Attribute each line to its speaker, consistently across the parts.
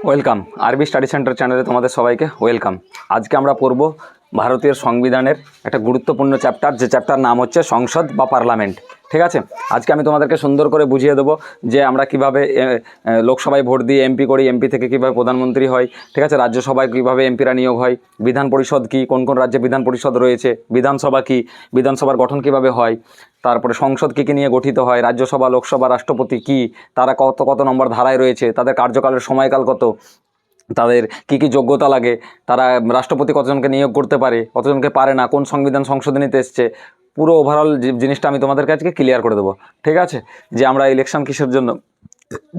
Speaker 1: Welcome আরবি study centre চ্যানেলে তোমাদের সবাইকে ওয়েলকাম। আজকে আমরা পড়ব ভারতীয় সংবিধানের একটা গুরুত্বপূর্ণ চ্যাপ্টার, যে চ্যাপ্টার নাম হচ্ছে সংসদ বা পার্লামেন্ট। ঠিক আছে, আজকে আমি তোমাদেরকে সুন্দর করে বুঝিয়ে দেবো যে আমরা কিভাবে লোকসভায় ভোট দিয়ে এমপি করি, এমপি থেকে কীভাবে প্রধানমন্ত্রী হয়। ঠিক আছে, রাজ্যসভায় কীভাবে এমপিরা নিয়োগ হয়, বিধান পরিষদ কী, কোন কোন রাজ্যে বিধান পরিষদ রয়েছে, বিধানসভা কী, বিধানসভার গঠন কীভাবে হয়, তারপরে সংসদ কী কী নিয়ে গঠিত হয়, রাজ্যসভা, লোকসভা, রাষ্ট্রপতি কী, তারা কত কত নম্বর ধারায় রয়েছে, তাদের কার্যকালের সময়কাল কত, তাদের কী কী যোগ্যতা লাগে, তারা রাষ্ট্রপতি কতজনকে নিয়োগ করতে পারে, কতজনকে পারে না, কোন সংবিধান সংশোধনীতে এসছে, পুরো ওভারঅল জিনিসটা আমি তোমাদের কাছে ক্লিয়ার করে দেবো। ঠিক আছে, যে আমরা ইলেকশন কিসের জন্য,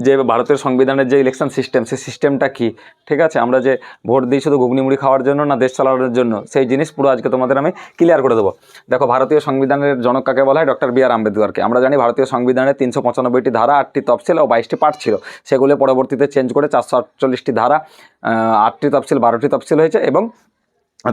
Speaker 1: যে ভারতের সংবিধানের যে ইলেকশন সিস্টেম, সেই সিস্টেমটা কী। ঠিক আছে, আমরা যে ভোট দিই শুধু ঘুগনি মুড়ি খাওয়ার জন্য না, দেশ চালানোর জন্য, সেই জিনিস পুরো আজকে তোমাদের আমি ক্লিয়ার করে দেবো। দেখো, ভারতীয় সংবিধানের জনক কাকে বলা হয়? Doctor B. আম্বেদকরকে। আমরা জানি ভারতীয় সংবিধানের 395টি ধারা, 8টি তফসিল ও 22টি পার্ট ছিল। সেগুলো পরবর্তীতে চেঞ্জ করে 448টি ধারা, 8টি তফসিল, 12টি তফসিল হয়েছে এবং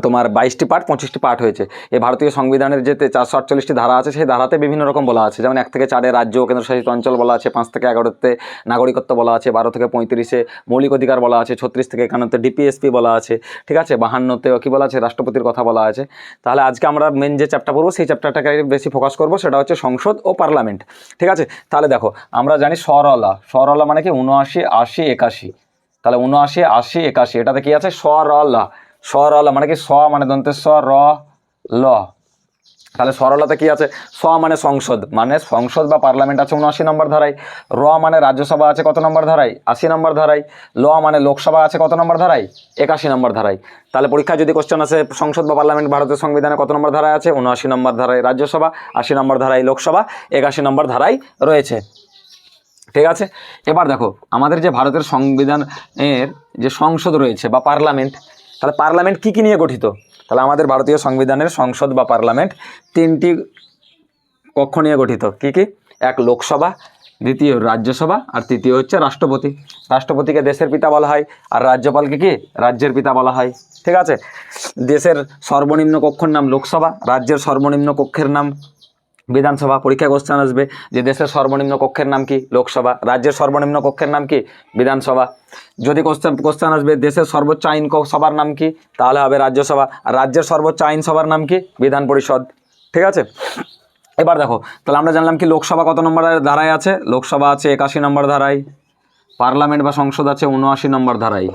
Speaker 1: তোমার 22টি পার্ট, 25টি পার্ট হয়েছে। এই ভারতীয় সংবিধানের যে 448টি ধারা আছে, সেই ধারাতে বিভিন্ন রকম বলা আছে, যেমন 1 থেকে 4 রাজ্য ও কেন্দ্রশাসিত অঞ্চল বলা আছে, 5 থেকে 11তে নাগরিকত্ব বলা আছে, 12 থেকে 35-এ মৌলিক অধিকার বলা আছে, 36 থেকে 51-তে ডিপিএসপি বলা আছে। ঠিক আছে, 52-তেও কী বলা আছে? রাষ্ট্রপতির কথা বলা আছে। তাহলে আজকে আমরা মেন যে চ্যাপ্টার পড়বো, সেই চ্যাপ্টারটাকে বেশি ফোকাস করবো, সেটা হচ্ছে সংসদ ও পার্লামেন্ট। ঠিক আছে, তাহলে দেখো, আমরা জানি সরলা, সরলা মানে কি? 79, 80, 81। তাহলে 79, 80, 81, এটাতে কি আছে? সরলা। সরলা মানে কি? স মানে দন্তে স, র, ল। তাহলে সরলাতে কি আছে? স মানে সংসদ, মানে সংসদ বা পার্লামেন্ট আছে 79 নম্বর ধারায়। র মানে রাজ্যসভা আছে কত নম্বর ধারায়? 80 নম্বর ধারায়। ল মানে লোকসভা আছে কত নম্বর ধারায়? 81 নম্বর ধারায়। তাহলে পরীক্ষায় যদি কোশ্চেন আসে সংসদ বা পার্লামেন্ট ভারতের সংবিধানে কত নম্বর ধারায় আছে? 79 নম্বর ধারায় রাজ্যসভা, 80 নম্বর ধারায় লোকসভা, 81 নম্বর ধারায় রয়েছে। ঠিক আছে, এবার দেখো আমাদের যে ভারতের সংবিধানের যে সংসদ রয়েছে বা পার্লামেন্ট, তাহলে পার্লামেন্ট কী কী নিয়ে গঠিত? তাহলে আমাদের ভারতীয় সংবিধানের সংসদ বা পার্লামেন্ট 3টি কক্ষ নিয়ে গঠিত। কি কি? এক লোকসভা, দ্বিতীয় রাজ্যসভা, আর তৃতীয় হচ্ছে রাষ্ট্রপতি। রাষ্ট্রপতিকে দেশের পিতা বলা হয়, আর রাজ্যপালকে কি? রাজ্যের পিতা বলা হয়। ঠিক আছে, দেশের সর্বনিম্ন কক্ষের নাম লোকসভা, রাজ্যের সর্বনিম্ন কক্ষের নাম বিধানসভা। পরীক্ষায় কোশ্চেন আসবে যে দেশের সর্বনিম্ন কক্ষের নাম কি? লোকসভা। রাজ্যের সর্বনিম্ন কক্ষের নাম কি? বিধানসভা। যদি কোশ্চেন আসবে দেশের সর্বোচ্চ আইন সভার নাম কি? তাহলে হবে রাজ্যসভা। আর রাজ্যের সর্বোচ্চ আইন সভার নাম কি? বিধান পরিষদ। ঠিক আছে, এবার দেখো, তাহলে আমরা জানলাম কি লোকসভা কত নম্বর ধারায় আছে? লোকসভা আছে 81 নম্বর ধারায়। পার্লামেন্ট বা সংসদ আছে 79 নম্বর ধারায়।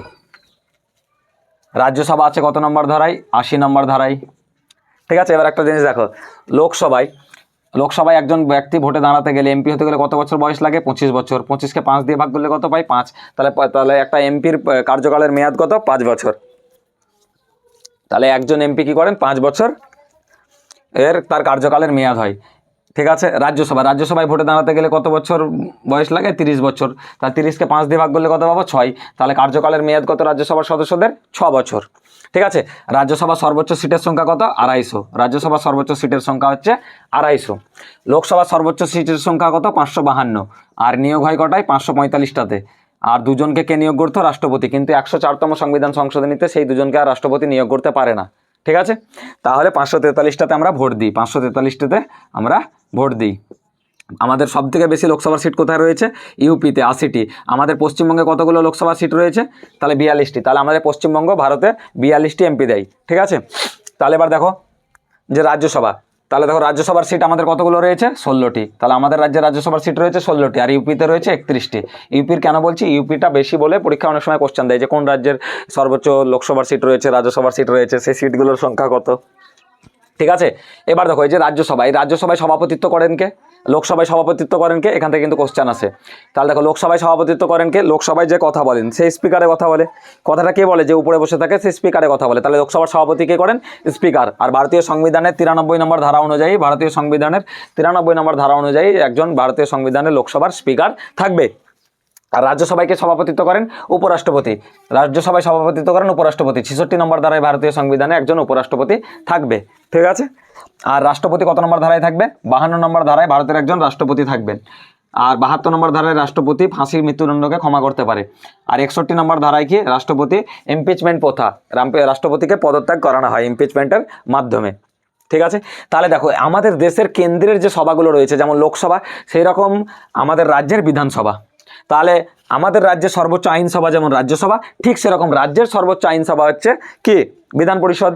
Speaker 1: রাজ্যসভা আছে কত নম্বর ধারায়? 80 নম্বর ধারায়। ঠিক আছে, এবার একটা জিনিস দেখো, লোকসভায় একজন ব্যক্তি ভোটে দাঁড়াতে গেলে, এমপি হতে গেলে কত বছর বয়স লাগে? 25 বছর। 25কে 5 দিয়ে ভাগ করলে কত পাই? 5। তাহলে একটা এমপির কার্যকালের মেয়াদ কত? 5 বছর। তাহলে একজন এমপি কী করেন? 5 বছর তার কার্যকালের মেয়াদ হয়। ঠিক আছে, রাজ্যসভায় ভোটে দাঁড়াতে গেলে কত বছর বয়স লাগে? 30 বছর। তাহলে 30কে 5 দিয়ে ভাগ করলে কত পাবো? 6। তাহলে কার্যকালের মেয়াদ কত রাজ্যসভার সদস্যদের? 6 বছর। ঠিক আছে, রাজ্যসভা সর্বোচ্চ সিটের সংখ্যা কত? 250। রাজ্যসভা সর্বোচ্চ সিটের সংখ্যা হচ্ছে 250। লোকসভা সর্বোচ্চ সিটের সংখ্যা কত? 552। আর নিয়োগ হয় কটায়? 545টাতে। আর দুজনকে কে নিয়োগ করতো? রাষ্ট্রপতি। কিন্তু 104তম সংবিধান সংশোধনীতে সেই দুজনকে আর রাষ্ট্রপতি নিয়োগ করতে পারে না। ঠিক আছে, তাহলে 543টাতে আমরা ভোট দিই, 543টাতে আমরা ভোট দিই। আমাদের সবথেকে বেশি লোকসভার সিট কোথায় রয়েছে? ইউপিতে 80টি। আমাদের পশ্চিমবঙ্গে কতগুলো লোকসভা সিট রয়েছে? তাহলে 42টি। তাহলে আমাদের পশ্চিমবঙ্গ ভারতে 42টি এমপি দেয়। ঠিক আছে, তাহলে এবার দেখো যে রাজ্যসভা, তাহলে দেখো রাজ্যসভার সিট আমাদের কতগুলো রয়েছে? 16টি। তাহলে আমাদের রাজ্যে রাজ্যসভার সিট রয়েছে 16টি, আর ইউপিতে রয়েছে 31টি। ইউপির কেন বলছি? ইউপিটা বেশি বলে পরীক্ষা অনেক সময় কোশ্চেন দেয় যে কোন রাজ্যের সর্বোচ্চ লোকসভার সিট রয়েছে, রাজ্যসভার সিট রয়েছে, সেই সিটগুলোর সংখ্যা কত। ঠিক আছে, এবার দেখো এই যে রাজ্যসভা, এই রাজ্যসভায় সভাপতিত্ব করেন কে? লোকসভায় সভাপতিত্ব করেন কে? এখান থেকে কিন্তু কোশ্চেন আসে। তাহলে দেখো লোকসভায় সভাপতিত্ব করেন কে? লোকসভায় যে কথা বলেন সেই স্পিকারে কথা বলে। কথাটা কে বলে? যে উপরে বসে থাকে সেই স্পিকারে কথা বলে। তাহলে লোকসভার সভাপতি কে করেন? স্পিকার। আর ভারতীয় সংবিধানের 93 নম্বর ধারা অনুযায়ী, ভারতীয় সংবিধানের 93 নম্বর ধারা অনুযায়ী একজন ভারতীয় সংবিধানের লোকসভার স্পিকার থাকবে। আর রাজ্যসভাকে সভাপতিত্ব করেন উপরাষ্ট্রপতি। রাজ্যসভায় সভাপতিত্ব করেন উপরাষ্ট্রপতি। 66 নম্বর ধারায় ভারতীয় সংবিধানে একজন উপরাষ্ট্রপতি থাকবে। ঠিক আছে, আর রাষ্ট্রপতি কত নম্বর ধারায় থাকবে? 52 নম্বর ধারায় ভারতের একজন রাষ্ট্রপতি থাকবেন। আর 72 নম্বর ধারায় রাষ্ট্রপতি ফাঁসির মৃত্যুদণ্ডকে ক্ষমা করতে পারে। আর 61 নম্বর ধারায় কি? রাষ্ট্রপতি ইমপিচমেন্ট প্রথা, রাষ্ট্রপতিকে পদত্যাগ করানো হয় ইমপিচমেন্টের মাধ্যমে। ঠিক আছে, তাহলে দেখো আমাদের দেশের কেন্দ্রের যে সভাগুলো রয়েছে, যেমন লোকসভা, সেই রকম আমাদের রাজ্যের বিধানসভা। তাহলে আমাদের রাজ্যের সর্বোচ্চ আইনসভা যেমন রাজ্যসভা, ঠিক সেরকম রাজ্যের সর্বোচ্চ আইনসভা হচ্ছে কি বিধান পরিষদ।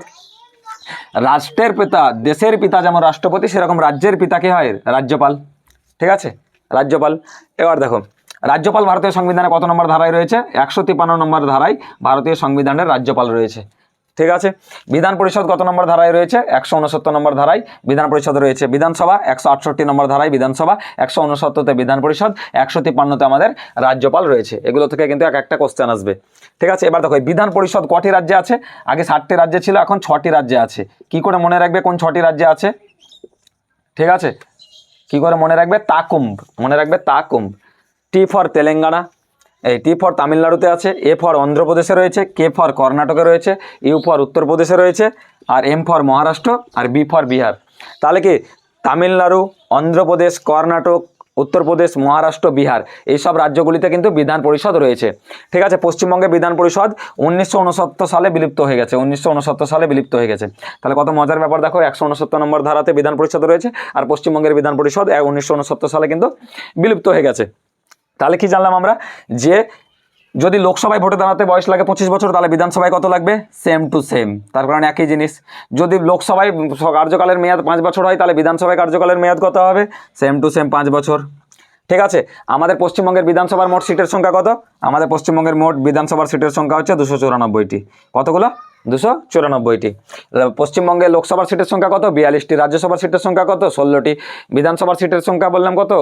Speaker 1: রাষ্ট্রের পিতা, দেশের পিতা যেমন রাষ্ট্রপতি, সেরকম রাজ্যের পিতা কি হয়? রাজ্যপাল। ঠিক আছে, রাজ্যপাল। এবার দেখো রাজ্যপাল ভারতীয় সংবিধানে কত নম্বর ধারায় রয়েছে? 153 নম্বর ধারায় ভারতীয় সংবিধানের রাজ্যপাল রয়েছে। ঠিক আছে, বিধান পরিষদ কত নম্বর ধারায় রয়েছে? 169 নম্বর ধারায় বিধান পরিষদ রয়েছে। বিধানসভা 168 নম্বর ধারায় বিধানসভা, 169তে বিধান পরিষদ, 153তে আমাদের রাজ্যপাল রয়েছে। এগুলো থেকে কিন্তু এক একটা কোশ্চেন আসবে। ঠিক আছে, এবার দেখো বিধান পরিষদ কটি রাজ্যে আছে? আগে 60টি রাজ্যে ছিল, এখন 6টি রাজ্যে আছে। কি করে মনে রাখবে কোন 6টি রাজ্যে আছে? ঠিক আছে, কি করে মনে রাখবে? তাকুম্ভ, মনে রাখবে তাকুম্ভ। টি ফর তেলেঙ্গানা, এই টি ফর তামিলনাড়ুতে আছে, এ ফর অন্ধ্রপ্রদেশে রয়েছে, কে ফর কর্ণাটকে রয়েছে, ইউ ফর উত্তরপ্রদেশে রয়েছে, আর এম ফর মহারাষ্ট্র, আর বি ফর বিহার। তাহলে কি তামিলনাড়ু, অন্ধ্রপ্রদেশ, কর্ণাটক, উত্তরপ্রদেশ, মহারাষ্ট্র, বিহার, এইসব রাজ্যগুলিতে কিন্তু বিধান পরিষদ রয়েছে। ঠিক আছে, পশ্চিমবঙ্গে বিধান পরিষদ 1969 সালে বিলুপ্ত হয়ে গেছে, 1969 সালে বিলুপ্ত হয়ে গেছে। তাহলে কত মজার ব্যাপার দেখো, 169 নম্বর ধারাতে বিধান পরিষদ রয়েছে, আর পশ্চিমবঙ্গের বিধান পরিষদ 1969 সালে কিন্তু বিলুপ্ত হয়ে গেছে। তাহলে কি জানলাম আমরা? যে যদি লোকসভায় ভোটে দাঁড়াতে বয়স লাগে 25 বছর, তাহলে বিধানসভায় কত লাগবে? সেম টু সেম, তার কারণ একই জিনিস। যদি লোকসভায় কার্যকালের মেয়াদ 5 বছর হয়, তাহলে বিধানসভায় কার্যকালের মেয়াদ কত হবে? সেম টু সেম 5 বছর। ঠিক আছে, আমাদের পশ্চিমবঙ্গের বিধানসভার মোট সিটের সংখ্যা কত? আমাদের পশ্চিমবঙ্গের মোট বিধানসভার সিটের সংখ্যা হচ্ছে 294টি। কতগুলো? 294টি। পশ্চিমবঙ্গে লোকসভার সিটের সংখ্যা কত? 42টি। রাজ্যসভার সিটের সংখ্যা কত? 16টি। বিধানসভার সিটের সংখ্যা বললাম কত?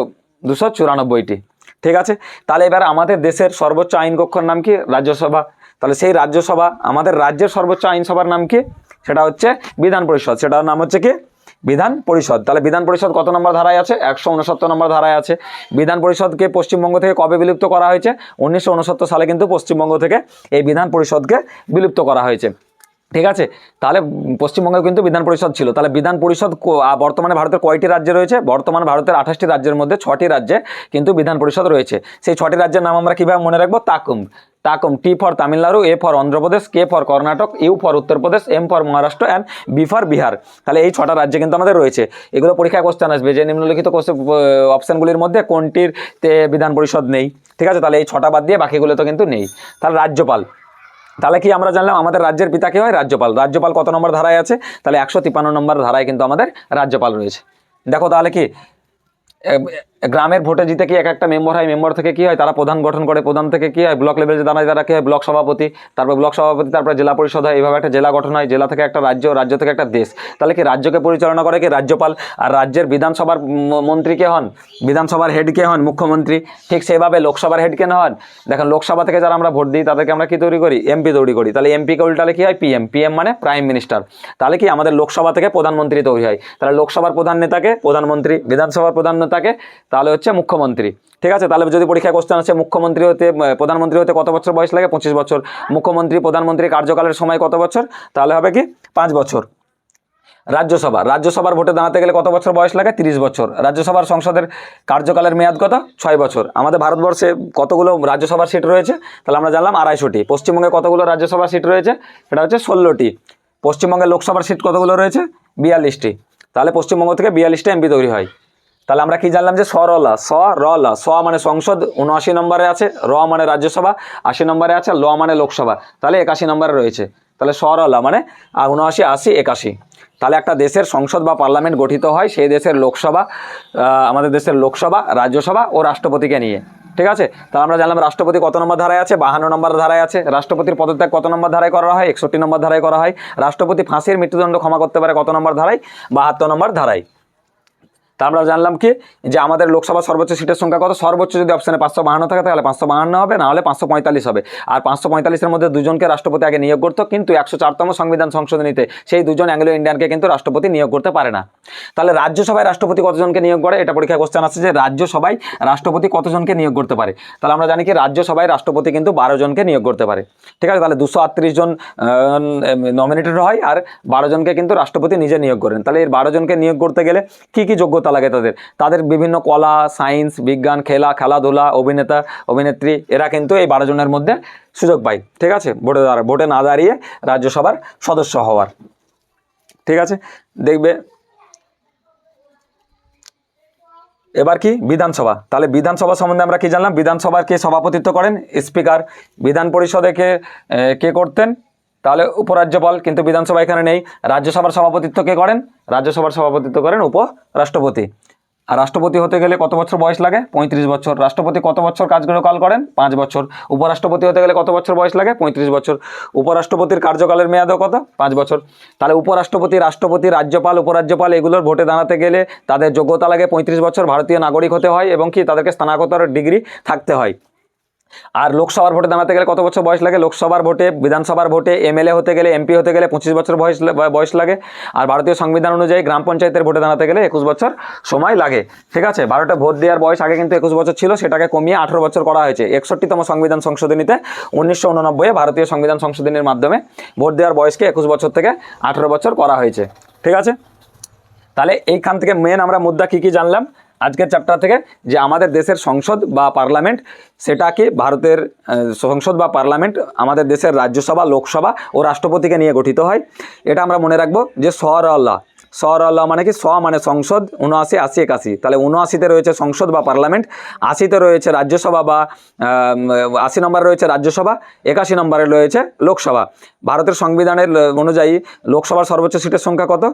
Speaker 1: 294টি। ঠিক আছে, তাহলে এবার আমাদের দেশের সর্বোচ্চ আইন কক্ষর নাম কি? রাজ্যসভা। তাহলে সেই রাজ্যসভা, আমাদের রাজ্যের সর্বোচ্চ আইনসভার নাম কি? সেটা হচ্ছে বিধান পরিষদ। সেটার নাম হচ্ছে কি? বিধান পরিষদ। তাহলে বিধান পরিষদ কত নম্বর ধারায় আছে? 169 নম্বর ধারায় আছে। বিধান পরিষদকে পশ্চিমবঙ্গ থেকে কবে বিলুপ্ত করা হয়েছে? 1969 সালে কিন্তু পশ্চিমবঙ্গ থেকে এই বিধান পরিষদকে বিলুপ্ত করা হয়েছে। ঠিক আছে, তাহলে পশ্চিমবঙ্গে কিন্তু বিধান পরিষদ ছিল। তাহলে বিধান পরিষদ বর্তমানে ভারতের কয়টি রাজ্যে রয়েছে? বর্তমানে ভারতের 28টি রাজ্যের মধ্যে 6টি রাজ্যে কিন্তু বিধান পরিষদ রয়েছে। সেই 6টি রাজ্যের নাম আমরা কীভাবে মনে রাখবো? তাকুম্ভ। তাকুম্ভ, T for Tamil Nadu, A for Andhra Pradesh, K for Karnataka, U for Uttar Pradesh, M for Maharashtra, and B for Bihar. তাহলে এই 6টা রাজ্যে কিন্তু আমাদের রয়েছে। এগুলো পরীক্ষায় কোশ্চেন আসবে যে নিম্নলিখিত অপশানগুলির মধ্যে কোনটিতে বিধান পরিষদ নেই। ঠিক আছে, তাহলে এই 6টা বাদ দিয়ে বাকিগুলো তো কিন্তু নেই। তাহলে রাজ্যপাল, তাহলে কি আমরা জানলাম আমাদের রাজ্যের পিতা কি হয়? রাজ্যপাল। রাজ্যপাল কত নম্বর ধারায় আছে? তাহলে 153 নম্বর ধারায় কিন্তু আমাদের রাজ্যপাল রয়েছে। দেখো তাহলে কি গ্রামের ভোটে জিতে কি এক একটা মেম্বার হয়, মেম্বার থেকে কি হয়? তারা প্রধান গঠন করে, প্রধান থেকে কি হয়? ব্লক লেভেলে দাঁড়ায়, তারা কি হয়? ব্লক সভাপতি, তারপর ব্লক সভাপতি, তারপর জেলা পরিষদ হয়, এইভাবে একটা জেলা গঠন হয়, জেলা থেকে একটা রাজ্য, রাজ্য থেকে একটা দেশ। তাহলে কি রাজ্যকে পরিচালনা করে কি? রাজ্যপাল। আর রাজ্যের বিধানসভার মন্ত্রী কে হন? বিধানসভার হেড কে হন? মুখ্যমন্ত্রী। ঠিক সেভাবে লোকসভার হেড কে হন? দেখেন লোকসভা থেকে যারা আমরা ভোট দিই তাদেরকে আমরা কি তৈরি করি? এমপি তৈরি করি। তাহলে এমপিকে উল্টালে কি হয়? পিএম। পিএম মানে প্রাইম মিনিস্টার। তাহলে কি আমাদের লোকসভা থেকে প্রধানমন্ত্রী তৈরি হয়। তাহলে লোকসভার প্রধান নেতাকে প্রধানমন্ত্রী, বিধানসভার প্রধান নেতাকে তাহলে হচ্ছে মুখ্যমন্ত্রী। ঠিক আছে, তাহলে যদি পরীক্ষায় কোশ্চেন আছে মুখ্যমন্ত্রী হতে, প্রধানমন্ত্রী হতে কত বছর বয়স লাগে? 25 বছর। মুখ্যমন্ত্রী প্রধানমন্ত্রী কার্যকালের সময় কত বছর? তাহলে হবে কি 5 বছর। রাজ্যসভা, রাজ্যসভার ভোটে দাঁড়াতে গেলে কত বছর বয়স লাগে? 30 বছর। রাজ্যসভার সংসদের কার্যকালের মেয়াদ কত? 6 বছর। আমাদের ভারতবর্ষে কতগুলো রাজ্যসভার সিট রয়েছে? তাহলে আমরা জানলাম 250টি। পশ্চিমবঙ্গে কতগুলো রাজ্যসভার সিট রয়েছে? সেটা হচ্ছে 16টি। পশ্চিমবঙ্গের লোকসভার সিট কতগুলো রয়েছে? 42টি। তাহলে পশ্চিমবঙ্গ থেকে 42টা এমপি তৈরি হয়। তাহলে আমরা কি জানলাম? যে সরলা, সরলা, স মানে সংসদ 79 নম্বরে আছে, র মানে রাজ্যসভা 80 নম্বরে আছে, ল মানে লোকসভা, তাহলে 81 নম্বরে রয়েছে। তাহলে সরলা মানে 79, 80, 81। তাহলে একটা দেশের সংসদ বা পার্লামেন্ট গঠিত হয় সেই দেশের লোকসভা, আমাদের দেশের লোকসভা, রাজ্যসভা ও রাষ্ট্রপতিকে নিয়ে। ঠিক আছে, তাহলে আমরা জানলাম রাষ্ট্রপতি কত নম্বর ধারায় আছে? 52 নম্বর ধারায় আছে। রাষ্ট্রপতির পদত্যাগ কত নম্বর ধারায় করা হয়? 61 নম্বর ধারায় করা হয়। রাষ্ট্রপতি ফাঁসির মৃত্যুদণ্ড ক্ষমা করতে পারে কত নম্বর ধারায়? 72 নম্বর ধারায়। তা আমরা জানলাম কি যে আমাদের লোকসভা সর্বোচ্চ সিটের সংখ্যা কত? সর্বোচ্চ যদি অপশানে 552 থাকে তাহলে 552 হবে, না হলে 545 হবে। আর 545-এর মধ্যে দুজনকে রাষ্ট্রপতি আগে নিয়োগ করতো, কিন্তু 104তম সংবিধান সংশোধনীতে সেই দুজন অ্যাংলো ইন্ডিয়ানকে কিন্তু রাষ্ট্রপতি নিয়োগ করতে পারে না। তাহলে রাজ্যসভায় রাষ্ট্রপতি কতজনকে নিয়োগ করে? এটা পরীক্ষায় কোশ্চেন আছে যে রাজ্যসভায় রাষ্ট্রপতি কতজনকে নিয়োগ করতে পারে। তাহলে আমরা জানি কি রাজ্যসভায় রাষ্ট্রপতি কিন্তু 12 জনকে নিয়োগ করতে পারে। ঠিক আছে, তাহলে 238 জন নমিনেটেড হয়, আর 12 জনকে কিন্তু রাষ্ট্রপতি নিজে নিয়োগ করেন। তাহলে এর 12 জনকে নিয়োগ করতে গেলে কি কি যোগ্যতা লাগে? তাদের বিভিন্ন কলা, সায়েন্স, বিজ্ঞান, খেলাধুলা, অভিনেতা, অভিনেত্রী, এরা কিন্তু এই 12 জনের মধ্যে সুযোগ পায়। ঠিক আছে, ভোটে না দাঁড়িয়ে রাজ্যসভার সদস্য হওয়ার। ঠিক আছে, দেখবে এবার কি বিধানসভা, তাহলে বিধানসভা সম্বন্ধে আমরা কি জানলাম, বিধানসভার কে সভাপতিত্ব করেন, স্পিকার। বিধান পরিষদে কে করতেন, তাহলে উপরাজ্যপাল, কিন্তু বিধানসভা এখানে নেই। রাজ্যসভার সভাপতিত্ব কে করেন, রাজ্যসভার সভাপতিত্ব করেন উপরাষ্ট্রপতি। আর রাষ্ট্রপতি হতে গেলে কত বছর বয়স লাগে, 35 বছর। রাষ্ট্রপতি কত বছর কার্যকাল করেন, 5 বছর। উপরাষ্ট্রপতি হতে গেলে কত বছর বয়স লাগে, 35 বছর। উপরাষ্ট্রপতির কার্যকালের মেয়াদও কত, 5 বছর। তাহলে উপরাষ্ট্রপতি, রাষ্ট্রপতি, রাজ্যপাল, উপরাজ্যপাল এগুলোর ভোটে দাঁড়াতে গেলে তাদের যোগ্যতা লাগে 35 বছর, ভারতীয় নাগরিক হতে হয় এবং কি তাদেরকে স্নাতকোত্তর ডিগ্রি থাকতে হয়। আর লোকসভার ভোটে দাঁড়াতে গেলে কত বছর বয়স লাগে, লোকসভার ভোটে, বিধানসভার ভোটে, এমএলএ হতে গেলে, এমপি হতে গেলে 25 বছর বয়স লাগে। আর ভারতীয় সংবিধান অনুযায়ী গ্রাম পঞ্চায়েতের ভোটে দাঁড়াতে গেলে 21 বছর সময় লাগে। ঠিক আছে, 12টা ভোট দেওয়ার বয়স আগে কিন্তু 21 বছর ছিল, সেটাকে কমিয়ে 18 বছর করা হয়েছে 61তম সংবিধান সংশোধনীতে 1989 ভারতীয় সংবিধান সংশোধনীর মাধ্যমে ভোট দেওয়ার বয়সকে 21 বছর থেকে 18 বছর করা হয়েছে। ঠিক আছে, তাহলে এইখান থেকে মেন আমরা মুদ্রা কী কী জানলাম আজকের চ্যাপ্টার থেকে, যে আমাদের দেশের সংসদ বা পার্লামেন্ট, সেটা কি ভারতের সংসদ বা পার্লামেন্ট আমাদের দেশের রাজ্যসভা, লোকসভা ও রাষ্ট্রপতিকে নিয়ে গঠিত হয়। এটা আমরা মনে রাখবো যে সরল্লাহ মানে কি, মানে সংসদ, 79, 80, 81, তাহলে 79তে রয়েছে সংসদ বা পার্লামেন্ট, 80তে রয়েছে রাজ্যসভা বা 80 নম্বরে রয়েছে রাজ্যসভা, 81 নম্বরে রয়েছে লোকসভা। ভারতের সংবিধানের অনুযায়ী লোকসভার সর্বোচ্চ সিটের সংখ্যা কত,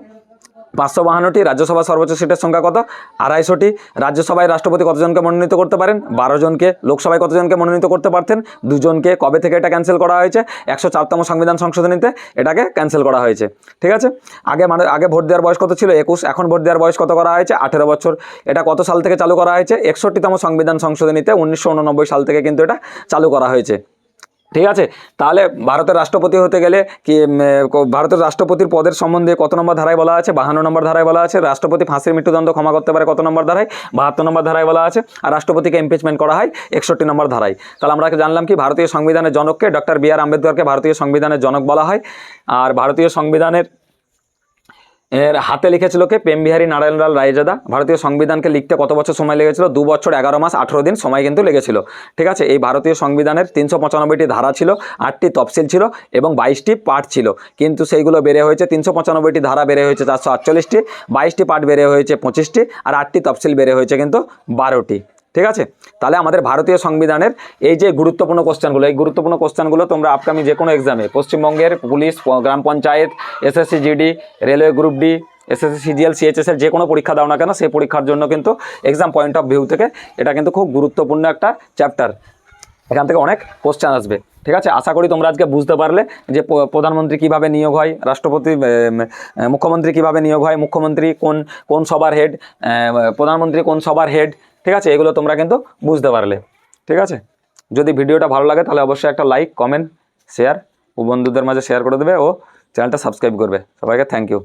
Speaker 1: 552টি। রাজ্যসভার সর্বোচ্চ সিটের সংখ্যা কত, 250টি। রাজ্যসভায় রাষ্ট্রপতি কতজনকে মনোনীত করতে পারেন, 12 জনকে। লোকসভায় কতজনকে মনোনীত করতে পারতেন, 2 জনকে। কবে থেকে এটা ক্যান্সেল করা হয়েছে, 104তম সংবিধান সংশোধনীতে এটাকে ক্যান্সেল করা হয়েছে। ঠিক আছে, আগে ভোট দেওয়ার বয়স কত ছিল, 21, এখন ভোট দেওয়ার বয়স কত করা হয়েছে, 18 বছর। এটা কত সাল থেকে চালু করা হয়েছে, 61তম সংবিধান সংশোধনীতে 1989 সাল থেকে কিন্তু এটা চালু করা হয়েছে। ঠিক আছে, তাহলে ভারতের রাষ্ট্রপতি হতে গেলে কি, ভারতের রাষ্ট্রপতির পদের সম্বন্ধে কত নম্বর ধারায় বলা আছে, 52 নম্বর ধারায় বলা আছে। রাষ্ট্রপতি ফাঁসির মৃত্যুদণ্ড ক্ষমা করতে পারে কত নম্বর ধারায়, 72 নম্বর ধারায় বলা আছে। আর রাষ্ট্রপতিকে ইমপিচমেন্ট করা হয় 61 নম্বর ধারায়। তাহলে আমরা জানলাম কি, ভারতীয় সংবিধানের জনককে, ডক্টর বি আর আম্বেদকরকে ভারতীয় সংবিধানের জনক বলা হয়। আর ভারতীয় সংবিধানের হাতে লিখেছিল কে, প্রেমবিহারী নারায়ণলাল রায়জাদা। ভারতীয় সংবিধানকে লিখতে কত বছর সময় লেগেছিল, 2 বছর 11 মাস 18 দিন সময় কিন্তু লেগেছিল। ঠিক আছে, এই ভারতীয় সংবিধানের 395টি ধারা ছিল, 8টি তফসিল ছিল এবং 22টি পার্ট ছিল, কিন্তু সেইগুলো বেড়ে হয়েছে, 395টি ধারা বেড়ে হয়েছে 448টি, 22টি পার্ট বেড়ে হয়েছে 25টি, আর 8টি তফসিল বেড়ে হয়েছে কিন্তু 12টি। ঠিক আছে, তাহলে আমাদের ভারতীয় সংবিধানের এই যে গুরুত্বপূর্ণ কোশ্চেনগুলো, এই গুরুত্বপূর্ণ কোশ্চেনগুলো তোমরা আপকামিং যে কোনো এক্সামে, পশ্চিমবঙ্গের পুলিশ, গ্রাম panchayat, SSC GD, railway group D, SSC CGL, CHSL যে কোনো পরীক্ষা দাও না কেন, সেই পরীক্ষার জন্য কিন্তু এক্সাম পয়েন্ট অফ ভিউ থেকে এটা কিন্তু খুব গুরুত্বপূর্ণ একটা চ্যাপ্টার। এখান থেকে অনেক কোশ্চেন আসবে। ঠিক আছে, আশা করি তোমরা আজকে বুঝতে পারলে যে প্রধানমন্ত্রী কিভাবে নিয়োগ হয়, রাষ্ট্রপতি, মুখ্যমন্ত্রী কিভাবে নিয়োগ হয়, মুখ্যমন্ত্রী কোন সবার হেড, প্রধানমন্ত্রী কোন সবার হেড। ঠিক আছে, এগুলো তোমরা কিন্তু বুঝতে পারলে। ঠিক আছে, যদি ভিডিওটা ভালো লাগে তাহলে অবশ্যই একটা লাইক, কমেন্ট, শেয়ার ও বন্ধুদের মাঝে শেয়ার করে দেবে ও চ্যানেলটা সাবস্ক্রাইব করবে। সবাইকে থ্যাংক ইউ।